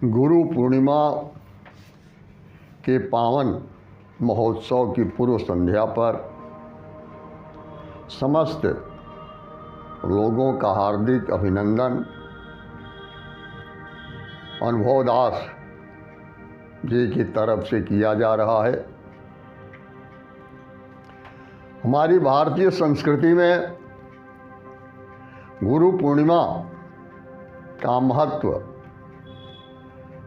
गुरु पूर्णिमा के पावन महोत्सव की पूर्व संध्या पर समस्त लोगों का हार्दिक अभिनंदन। अनुभव दास जी की तरफ से किया जा रहा है। हमारी भारतीय संस्कृति में गुरु पूर्णिमा का महत्व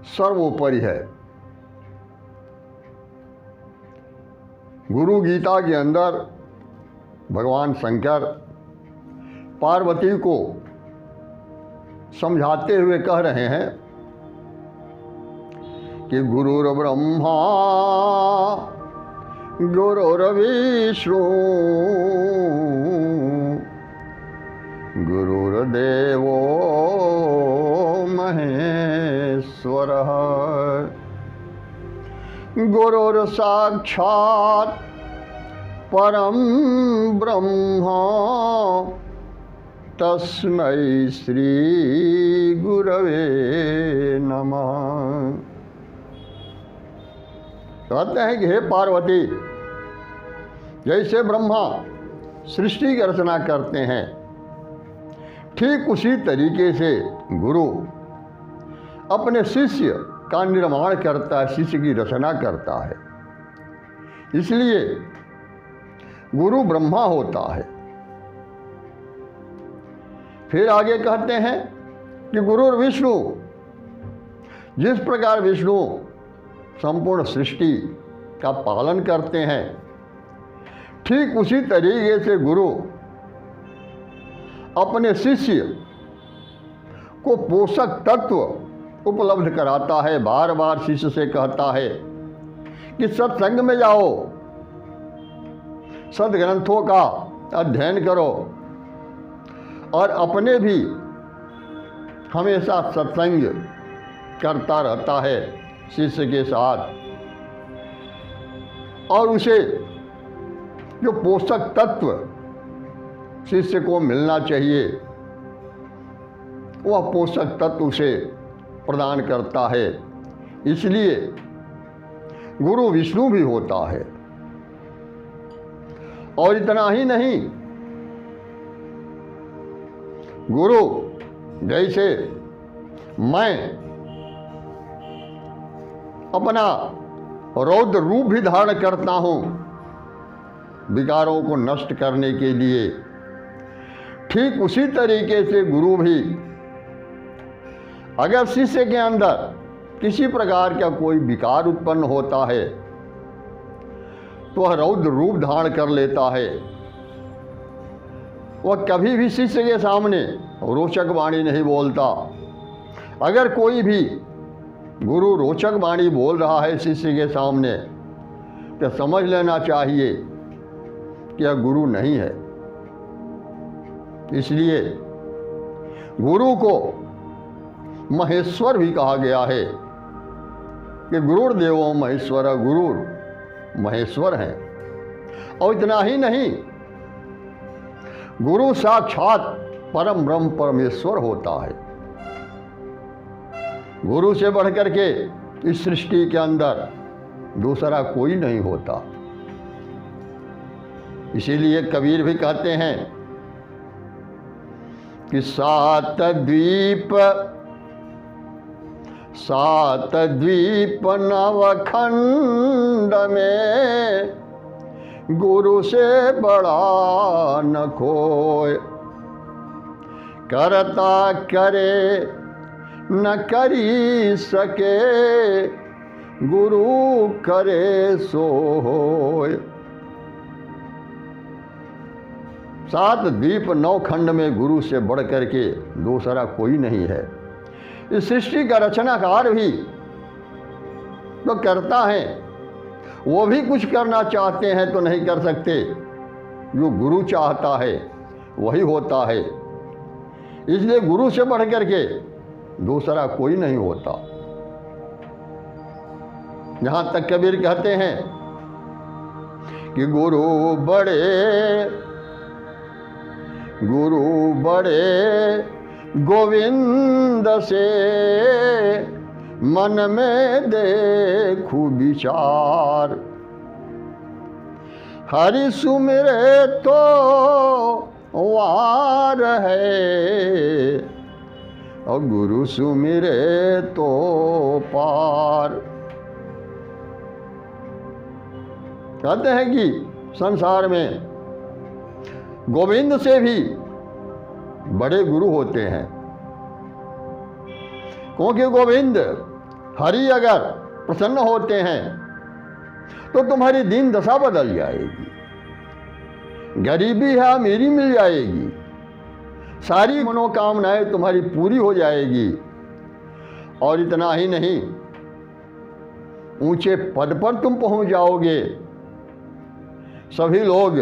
सर्वोपरि है। गुरु गीता के अंदर भगवान शंकर पार्वती को समझाते हुए कह रहे हैं कि गुरुर् ब्रह्मा गुरुर्विष्णु गुरुर्देवो महेश्वरः गुरुर्साक्षात् परं ब्रह्म तस्मै श्री गुरवे नमः। कहते हैं कि हे पार्वती, जैसे ब्रह्मा सृष्टि की रचना करते हैं, ठीक उसी तरीके से गुरु अपने शिष्य का निर्माण करता है, शिष्य की रचना करता है। इसलिए गुरु ब्रह्मा होता है। फिर आगे कहते हैं कि गुरु विष्णु, जिस प्रकार विष्णु संपूर्ण सृष्टि का पालन करते हैं, ठीक उसी तरीके से गुरु अपने शिष्य को पोषक तत्व उपलब्ध कराता है। बार बार शिष्य से कहता है कि सत्संग में जाओ, सद्ग्रंथों का अध्ययन करो और अपने भी हमेशा सत्संग करता रहता है शिष्य के साथ, और उसे जो पोषक तत्व शिष्य को मिलना चाहिए वह पोषक तत्व उसे प्रदान करता है। इसलिए गुरु विष्णु भी होता है। और इतना ही नहीं, गुरु जैसे मैं अपना रौद्र रूप भी धारण करता हूं विकारों को नष्ट करने के लिए, ठीक उसी तरीके से गुरु भी अगर शिष्य के अंदर किसी प्रकार का कोई विकार उत्पन्न होता है तो वह रौद्र रूप धारण कर लेता है। वह कभी भी शिष्य के सामने रोचक वाणी नहीं बोलता। अगर कोई भी गुरु रोचक वाणी बोल रहा है शिष्य के सामने तो समझ लेना चाहिए कि यह गुरु नहीं है। इसलिए गुरु को महेश्वर भी कहा गया है कि गुरुर्देवो महेश्वर, गुरु महेश्वर हैं। और इतना ही नहीं, गुरु साक्षात परम ब्रह्म परमेश्वर होता है। गुरु से बढ़कर के इस सृष्टि के अंदर दूसरा कोई नहीं होता। इसीलिए कबीर भी कहते हैं कि सात द्वीप नवखंड में गुरु से बड़ा न कोय, करता करे न करी सके गुरु करे सो होय। 7 द्वीप 9 खंड में गुरु से बढ़ करके दूसरा कोई नहीं है। इस सृष्टि का रचनाकार भी तो करता है, वो भी कुछ करना चाहते हैं तो नहीं कर सकते। जो गुरु चाहता है वही होता है। इसलिए गुरु से बढ़ करके दूसरा कोई नहीं होता। यहां तक कबीर कहते हैं कि गुरु बड़े गोविंद से मन में देखू विचार। हरि सुमिरे तो वार है, और गुरु सुमिरे तो पार। कहते हैं कि संसार में गोविंद से भी बड़े गुरु होते हैं, क्योंकि गोविंद हरि अगर प्रसन्न होते हैं तो तुम्हारी दीन दशा बदल जाएगी, गरीबी है अमीरी मिल जाएगी, सारी मनोकामनाएं तुम्हारी पूरी हो जाएगी। और इतना ही नहीं, ऊंचे पद पर तुम पहुंच जाओगे, सभी लोग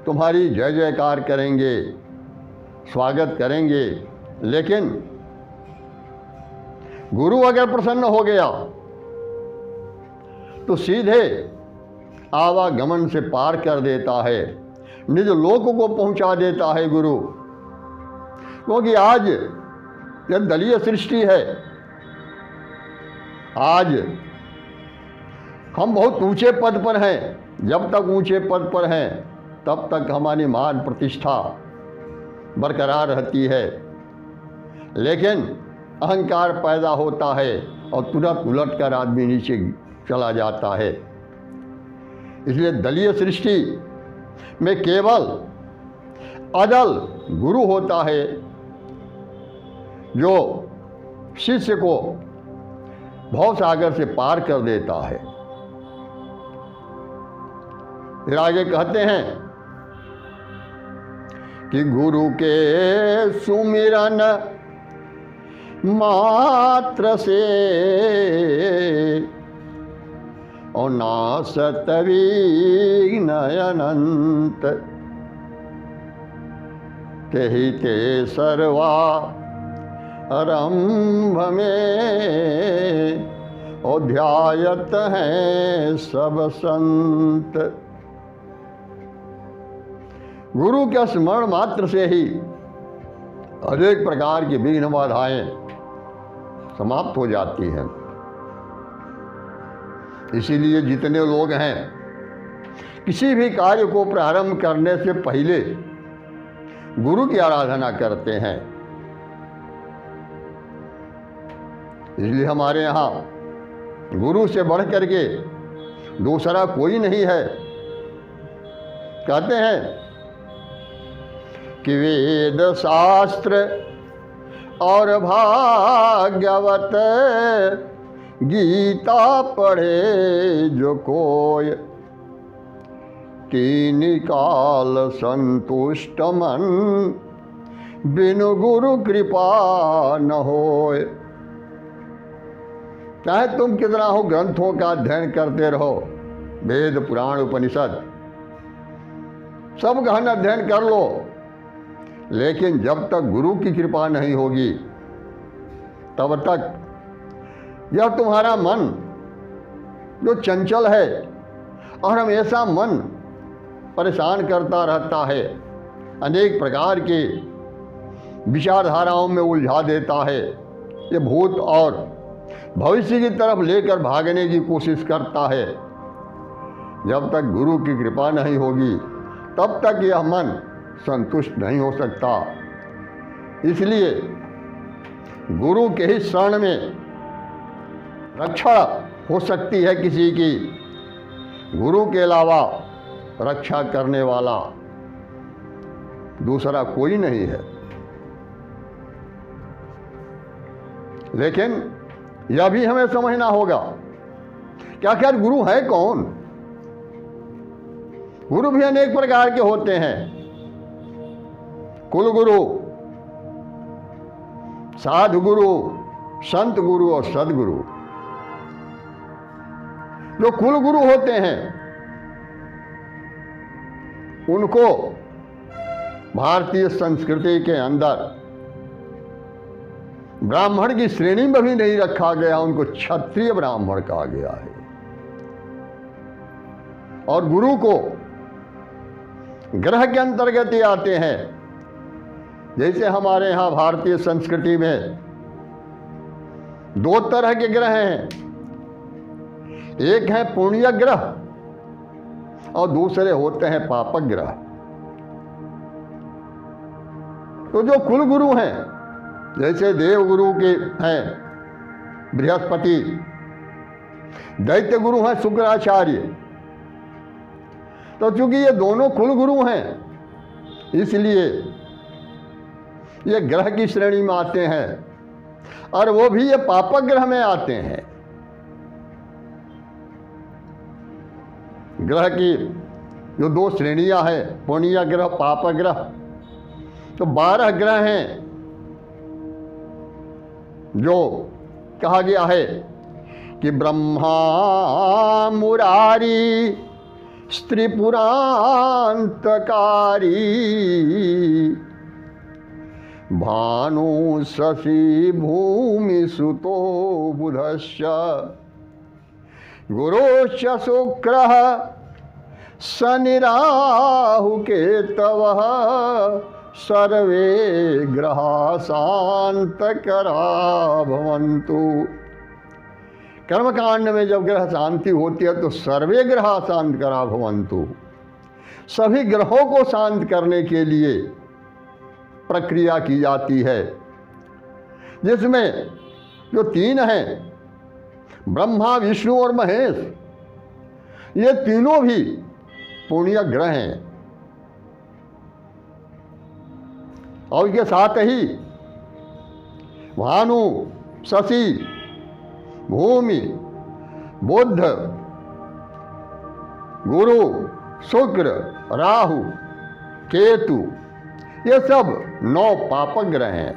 तुम्हारी जय जयकार करेंगे, स्वागत करेंगे। लेकिन गुरु अगर प्रसन्न हो गया तो सीधे आवागमन से पार कर देता है, निज लोक को पहुंचा देता है गुरु। क्योंकि आज यह दलीय सृष्टि है, आज हम बहुत ऊंचे पद पर हैं। जब तक ऊंचे पद पर हैं तब तक हमारी मान प्रतिष्ठा बरकरार रहती है, लेकिन अहंकार पैदा होता है और तुरंत उलट कर आदमी नीचे चला जाता है। इसलिए दलीय सृष्टि में केवल अदल गुरु होता है, जो शिष्य को भवसागर से पार कर देता है। फिर आगे कहते हैं कि गुरु के सुमिरन मात्र से और नासत विघ्नयनंत, तेहि ते सर्वा आरंभ में और ध्यायत हैं सब संत। गुरु के स्मरण मात्र से ही अनेक प्रकार की विघ्न बाधाएं समाप्त हो जाती हैं। इसीलिए जितने लोग हैं किसी भी कार्य को प्रारंभ करने से पहले गुरु की आराधना करते हैं। इसलिए हमारे यहाँ गुरु से बढ़ करके दूसरा कोई नहीं है। कहते हैं कि वेद शास्त्र और भागवत गीता पढ़े जो कोय, तीन काल संतुष्ट मन बिनु गुरु कृपा न होय। चाहे तुम कितना हो ग्रंथों का अध्ययन करते रहो, वेद पुराण उपनिषद सब गहन अध्ययन कर लो, लेकिन जब तक गुरु की कृपा नहीं होगी तब तक यह तुम्हारा मन जो चंचल है और हमेशा मन परेशान करता रहता है, अनेक प्रकार के विचारधाराओं में उलझा देता है, ये भूत और भविष्य की तरफ लेकर भागने की कोशिश करता है। जब तक गुरु की कृपा नहीं होगी तब तक यह मन संतुष्ट नहीं हो सकता। इसलिए गुरु के ही शरण में रक्षा हो सकती है किसी की, गुरु के अलावा रक्षा करने वाला दूसरा कोई नहीं है। लेकिन यह भी हमें समझना होगा कि आखिर गुरु है कौन। गुरु भी अनेक प्रकार के होते हैं, कुल गुरु, साधु गुरु, संत गुरु और सदगुरु। जो कुल गुरु होते हैं उनको भारतीय संस्कृति के अंदर ब्राह्मण की श्रेणी में भी नहीं रखा गया, उनको क्षत्रिय ब्राह्मण कहा गया है। और गुरु को ग्रह के अंतर्गत ही आते हैं। जैसे हमारे यहाँ भारतीय संस्कृति में दो तरह के ग्रह हैं, एक है पुण्य ग्रह और दूसरे होते हैं पापक ग्रह। तो जो कुल गुरु हैं, जैसे देवगुरु के हैं बृहस्पति, दैत्य गुरु हैं शुक्राचार्य। तो चूंकि ये दोनों कुल गुरु हैं, इसलिए ये ग्रह की श्रेणी में आते हैं, और वो भी ये पापक ग्रह में आते हैं। ग्रह की जो दो श्रेणियां हैं, पुण्य ग्रह पापक ग्रह, तो 12 ग्रह हैं जो कहा गया है कि ब्रह्मा मुरारी स्त्रीपुरांतकारी भानु शशि भूमि सुतो बुधश्च गुरुश्च शुक्रः शनि राहु केतवः सर्वे ग्रहा शांतकरा भवन्तु। कर्मकांड में जब ग्रह शांति होती है तो सर्वे ग्रहा शांतकरा भवन्तु, सभी ग्रहों को शांत करने के लिए प्रक्रिया की जाती है, जिसमें जो 3 हैं ब्रह्मा विष्णु और महेश, ये तीनों भी पुण्य ग्रह हैं। और इसके साथ ही भानु शशि भूमि बुध गुरु शुक्र राहु केतु, ये सब 9 पापक ग्रह हैं।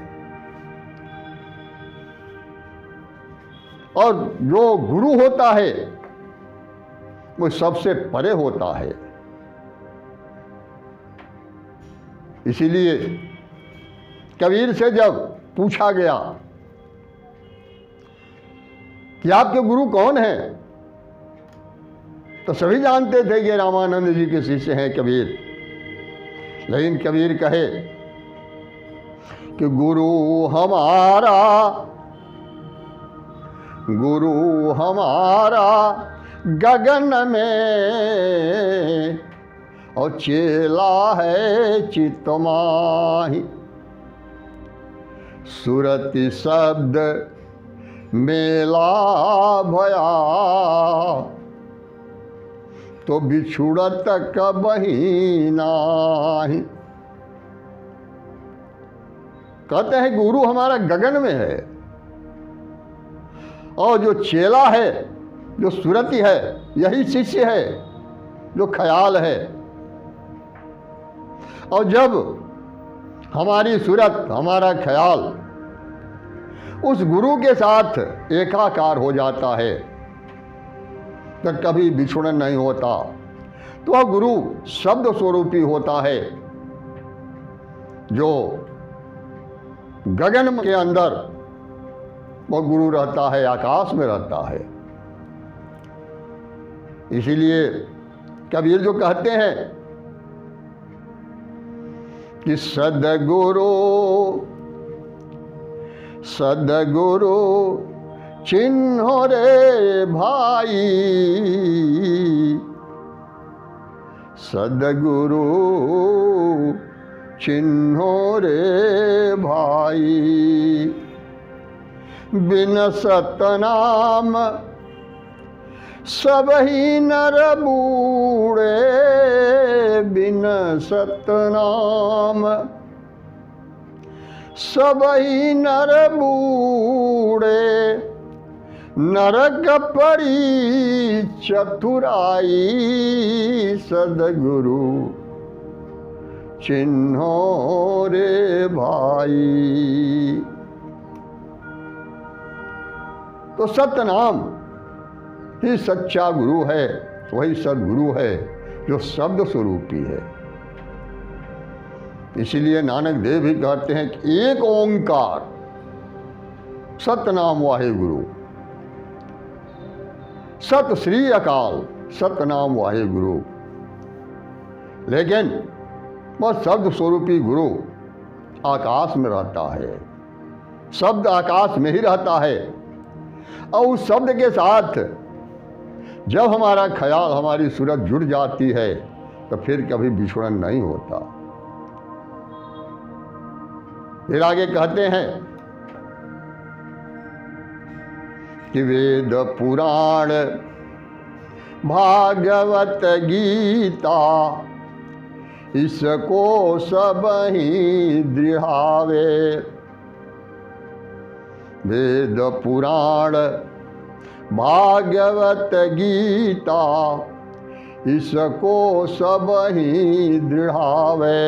और जो गुरु होता है वो सबसे परे होता है। इसीलिए कबीर से जब पूछा गया कि आपके गुरु कौन हैं, तो सभी जानते थे कि रामानंद जी के शिष्य हैं कबीर। लेकिन कबीर कहे कि गुरु हमारा गगन में और चेला है चितमाही, सुरति शब्द मेला भया तो बिछुड़त कबही नाही। कहते हैं गुरु हमारा गगन में है, और जो चेला है, जो सुरति है, यही शिष्य है जो ख्याल है। और जब हमारी सूरत हमारा ख्याल उस गुरु के साथ एकाकार हो जाता है तो कभी बिछुड़न नहीं होता। तो वह गुरु शब्द स्वरूपी होता है, जो गगन के अंदर वो गुरु रहता है, आकाश में रहता है। इसीलिए कबीर जो कहते हैं कि सदगुरु चिन्हो रे भाई, सदगुरु चिन्हो रे भाई, बिन सतनाम सब ही नर बूढ़े, बिन सतनाम सब ही नर बूढ़े, नरक परी चतुराई, सदगुरु चिन्हो रे भाई। तो सतनाम ही सच्चा गुरु है, वही सदगुरु है जो शब्द स्वरूपी है। इसीलिए नानक देव भी कहते हैं कि एक ओंकार सतनाम वाहे गुरु, सत श्री अकाल सतनाम वाहे गुरु। लेकिन वह शब्द स्वरूपी गुरु आकाश में रहता है, शब्द आकाश में ही रहता है, और उस शब्द के साथ जब हमारा ख्याल, हमारी सूरत जुड़ जाती है तो फिर कभी विछुड़न नहीं होता। फिर आगे कहते हैं कि वेद पुराण भागवत गीता इसको सब ही दृढ़ावे। वेद पुराण भागवत गीता इसको सब ही दृढ़ावे।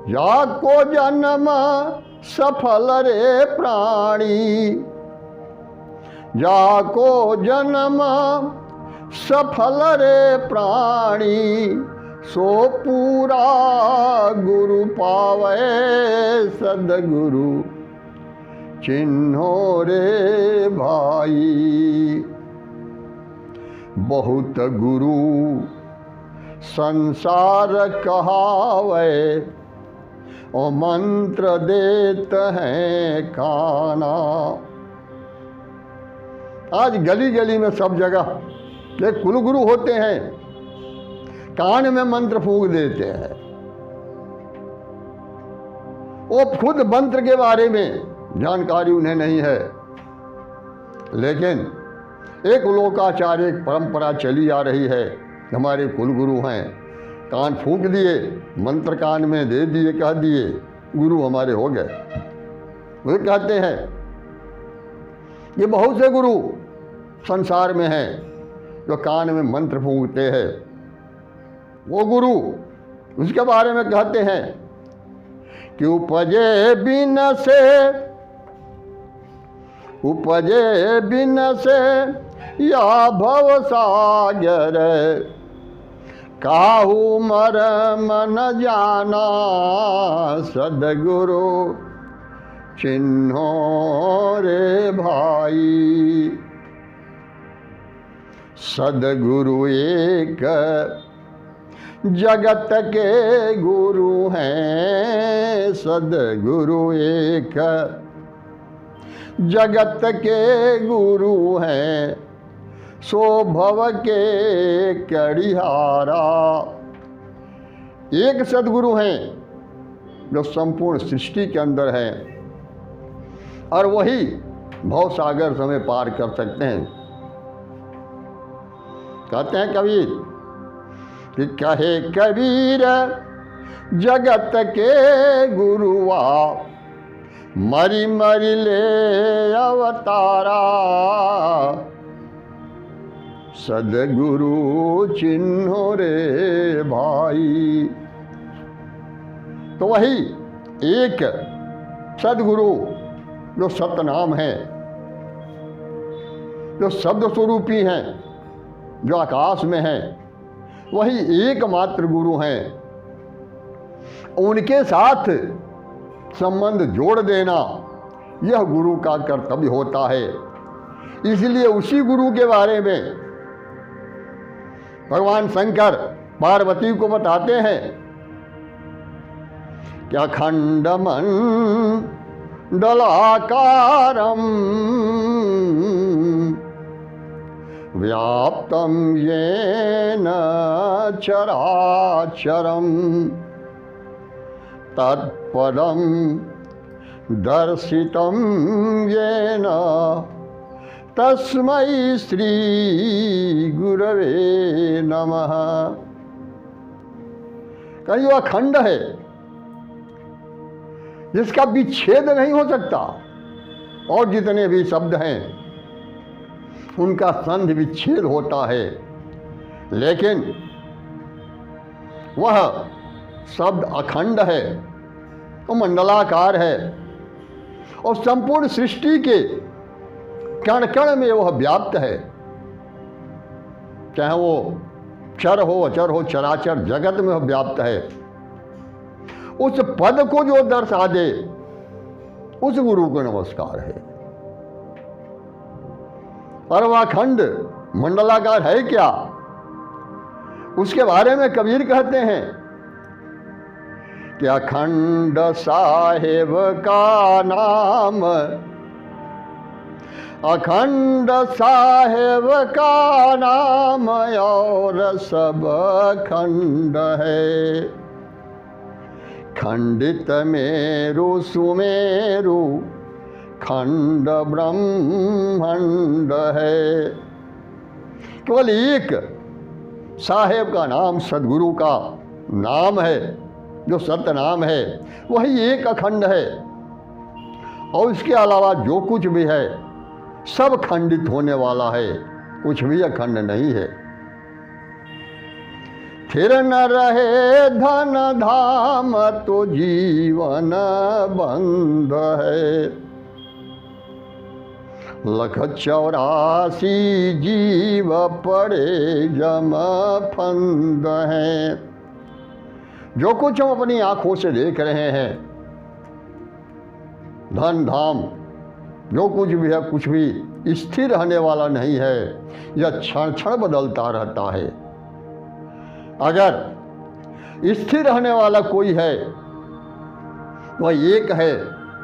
जाको जन्म सफल रे प्राणी, जाको जन्म सफल रे प्राणी, सो पूरा गुरु पावे सदगुरु चिन्हो रे भाई। बहुत गुरु संसार कहावे और मंत्र देत हैं काना। आज गली गली में सब जगह एक कुलगुरु होते हैं, कान में मंत्र फूंक देते हैं। वो खुद मंत्र के बारे में जानकारी उन्हें नहीं है, लेकिन एक लोकाचार, एक परंपरा चली आ रही है। हमारे कुलगुरु हैं, कान फूंक दिए, मंत्र कान में दे दिए, कह दिए, गुरु हमारे हो गए। वे कहते हैं ये बहुत से गुरु संसार में हैं जो कान में मंत्र फूंकते हैं। वो गुरु उसके बारे में कहते हैं कि उपजे बिन से या भव सागर, काहू मरम न जाना सदगुरु चिन्हो रे भाई। सदगुरु एक जगत के गुरु हैं, सदगुरु एक जगत के गुरु हैं, सो भव के कड़िहारा। एक सदगुरु हैं जो संपूर्ण सृष्टि के अंदर हैं और वही भव सागर से हमें पार कर सकते हैं। कहते हैं कबीर कि कहे कबीर जगत के गुरुआ, मरी मरी ले अवतारा, सदगुरु चिन्हो रे भाई। तो वही एक सदगुरु जो सतनाम है, जो शब्द स्वरूपी हैं, जो आकाश में हैं, वही एकमात्र गुरु हैं। उनके साथ संबंध जोड़ देना यह गुरु का कर्तव्य होता है। इसलिए उसी गुरु के बारे में भगवान शंकर पार्वती को बताते हैं कि अखंड मंडलाकारं व्याप्तं येन चराचरं, तत्पदं दर्शितं येन तस्मै श्री गुरवे नमः। कहीं वह अखंड है जिसका विच्छेद नहीं हो सकता, और जितने भी शब्द हैं उनका संधि विच्छेद होता है, लेकिन वह शब्द अखंड है, वो मंडलाकार है और संपूर्ण सृष्टि के कण कण में वह व्याप्त है। चाहे वो क्षर हो, अचर हो, चराचर जगत में वह व्याप्त है। उस पद को जो दर्शा दे उस गुरु को नमस्कार है। और वह अखंड मंडलाकार है क्या, उसके बारे में कबीर कहते हैं कि अखंड साहेब का नाम अखंड साहेब का नाम और सब खंड है। खंडित मेरु सुमेरु खंड ब्रह्मांड है। केवल एक साहेब का नाम, सदगुरु का नाम है, जो सत्य नाम है, वही एक अखंड है। और इसके अलावा जो कुछ भी है सब खंडित होने वाला है, कुछ भी अखंड नहीं है। फिर न रहे धन धाम तो जीवन बंध है। 184 जीव पड़े जम फंद हैं। जो कुछ हम अपनी आंखों से देख रहे हैं, धन धाम जो कुछ भी है, कुछ भी स्थिर रहने वाला नहीं है, यह क्षण क्षण बदलता रहता है। अगर स्थिर रहने वाला कोई है वह एक है,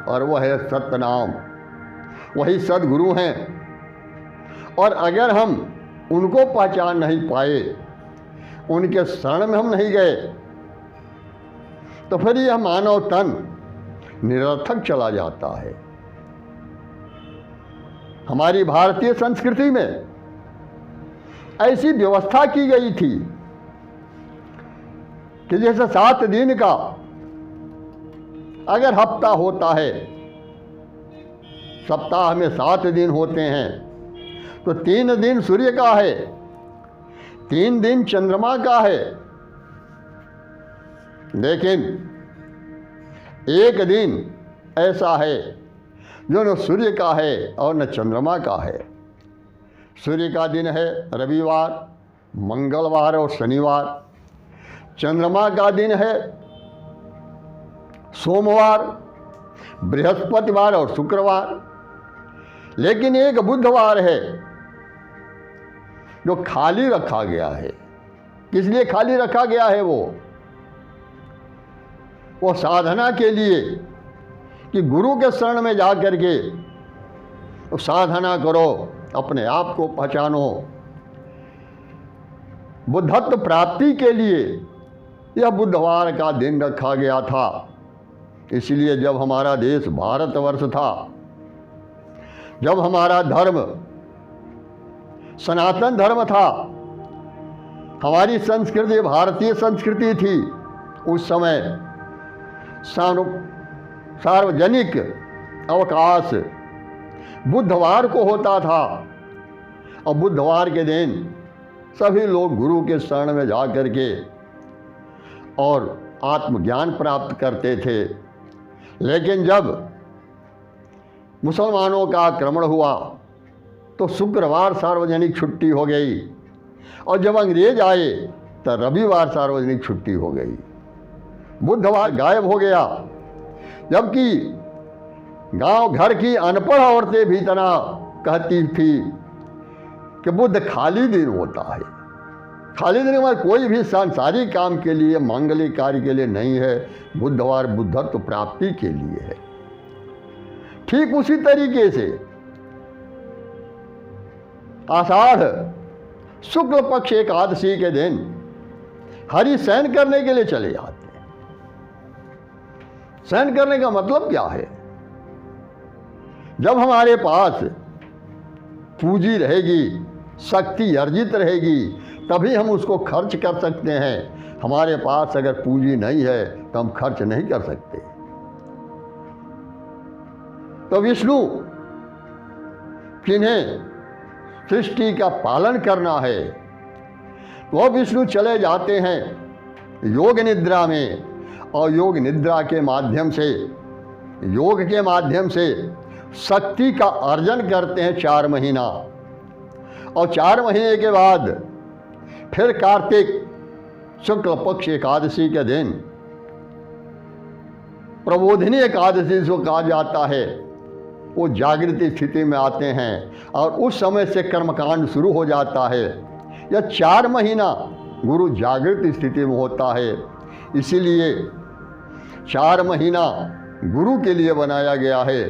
और वह है सतनाम, वही सदगुरु हैं। और अगर हम उनको पहचान नहीं पाए, उनके शरण में हम नहीं गए, तो फिर यह मानव तन निरर्थक चला जाता है। हमारी भारतीय संस्कृति में ऐसी व्यवस्था की गई थी कि जैसे 7 दिन का अगर हफ्ता होता है, सप्ताह में 7 दिन होते हैं, तो 3 दिन सूर्य का है, 3 दिन चंद्रमा का है। लेकिन एक दिन ऐसा है जो न सूर्य का है और न चंद्रमा का है। सूर्य का दिन है रविवार, मंगलवार और शनिवार। चंद्रमा का दिन है सोमवार, बृहस्पतिवार और शुक्रवार। लेकिन एक बुधवार है जो खाली रखा गया है। किस लिए खाली रखा गया है? वो साधना के लिए, कि गुरु के शरण में जा कर के साधना करो, अपने आप को पहचानो। बुद्धत्व प्राप्ति के लिए यह बुधवार का दिन रखा गया था। इसलिए जब हमारा देश भारतवर्ष था, जब हमारा धर्म सनातन धर्म था, हमारी संस्कृति भारतीय संस्कृति थी, उस समय सार्वजनिक अवकाश बुधवार को होता था। और बुधवार के दिन सभी लोग गुरु के शरण में जा कर के और आत्मज्ञान प्राप्त करते थे। लेकिन जब मुसलमानों का आक्रमण हुआ तो शुक्रवार सार्वजनिक छुट्टी हो गई, और जब अंग्रेज आए तो रविवार सार्वजनिक छुट्टी हो गई, बुधवार गायब हो गया। जबकि गांव घर की अनपढ़ औरतें भी इतना कहती थी कि बुध खाली दिन होता है। खाली दिन में कोई भी सांसारिक काम के लिए, मांगलिक कार्य के लिए नहीं है, बुधवार बुद्धत्व प्राप्ति के लिए है। ठीक उसी तरीके से आषाढ़ शुक्ल पक्ष एकादशी के दिन हरि शयन करने के लिए चले जाते हैं। शयन करने का मतलब क्या है? जब हमारे पास पूंजी रहेगी, शक्ति अर्जित रहेगी, तभी हम उसको खर्च कर सकते हैं। हमारे पास अगर पूंजी नहीं है तो हम खर्च नहीं कर सकते। तो विष्णु जिन्हें सृष्टि का पालन करना है, वह विष्णु चले जाते हैं योग निद्रा में, और योग निद्रा के माध्यम से, योग के माध्यम से शक्ति का अर्जन करते हैं 4 महीना। और 4 महीने के बाद फिर कार्तिक शुक्ल पक्ष एकादशी के दिन प्रबोधिनी एकादशी जो कहा जाता है, वो जागृति स्थिति में आते हैं, और उस समय से कर्मकांड शुरू हो जाता है। यह 4 महीना गुरु जागृत स्थिति में होता है। इसीलिए 4 महीना गुरु के लिए बनाया गया है।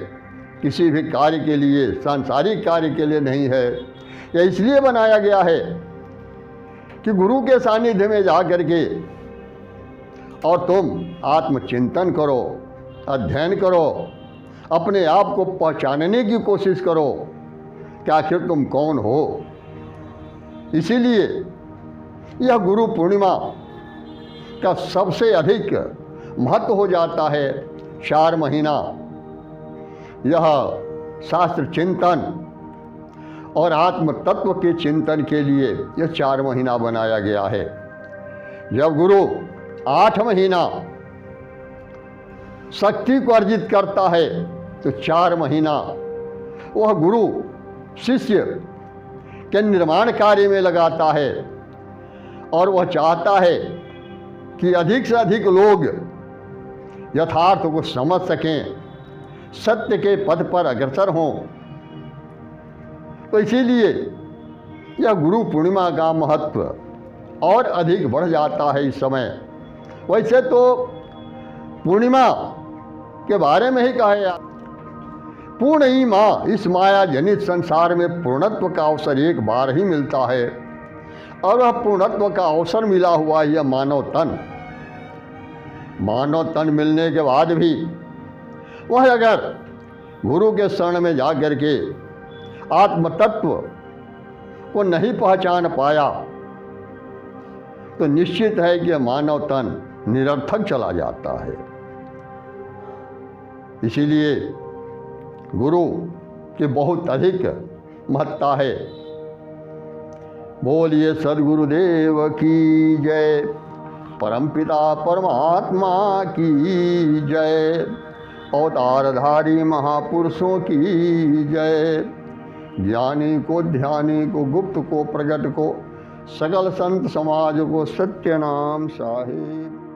किसी भी कार्य के लिए, सांसारिक कार्य के लिए नहीं है। यह इसलिए बनाया गया है कि गुरु के सानिध्य में जा करके और तुम आत्मचिंतन करो, अध्ययन करो, अपने आप को पहचानने की कोशिश करो कि आखिर तुम कौन हो। इसीलिए यह गुरु पूर्णिमा का सबसे अधिक महत्व हो जाता है। 4 महीना यह शास्त्र चिंतन और आत्म तत्व के चिंतन के लिए यह 4 महीना बनाया गया है। जब गुरु 8 महीना शक्ति को अर्जित करता है तो 4 महीना वह गुरु शिष्य के निर्माण कार्य में लगाता है और वह चाहता है कि अधिक से अधिक लोग यथार्थ को समझ सकें, सत्य के पथ पर अग्रसर हों। तो इसीलिए यह गुरु पूर्णिमा का महत्व और अधिक बढ़ जाता है इस समय। वैसे तो पूर्णिमा के बारे में ही कहा, पूर्णिमा इस माया जनित संसार में पूर्णत्व का अवसर एक बार ही मिलता है और वह पूर्णत्व का अवसर मिला हुआ यह मानव तन मिलने के बाद भी वह अगर गुरु के शरण में जा कर के आत्म तत्व को नहीं पहचान पाया तो निश्चित है कि मानव तन निरर्थक चला जाता है। इसीलिए गुरु की बहुत अधिक महत्ता है। बोलिए सद्गुरुदेव की जय, परमपिता परमात्मा की जय, अवतारधारी महापुरुषों की जय। ज्ञानी को, ध्यानी को, गुप्त को, प्रगट को, सकल संत समाज को सत्य नाम साहिब।